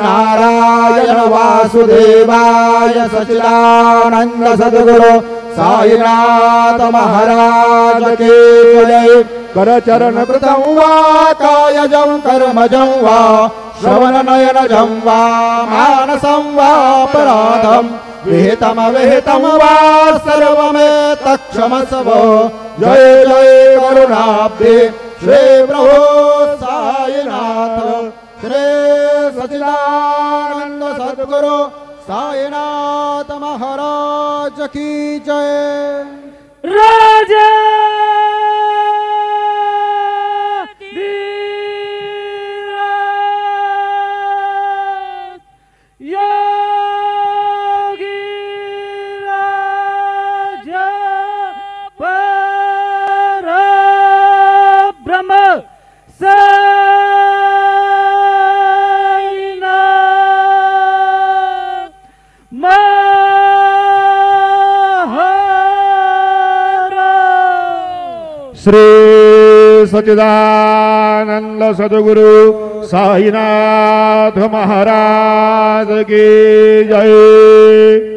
नारायण वासुदेवाय सच्चिदानंद सद्गुरु साईनाथ महाराज की जय। करचरण कृतं वा कायजं कर्मजं वा श्रवण नयनजं वा मानसं वा अपराधं विहितमविहितं वा सर्वमेतत्क्षमस्व। जय जय करुणाब्धे श्री प्रभु साईनाथ श्री सच्चिदानंद सद्गुरु साईनाथ महाराज की जय। राजा श्री सच्चिदानंद सद्गुरु साईनाथ महाराज की जय।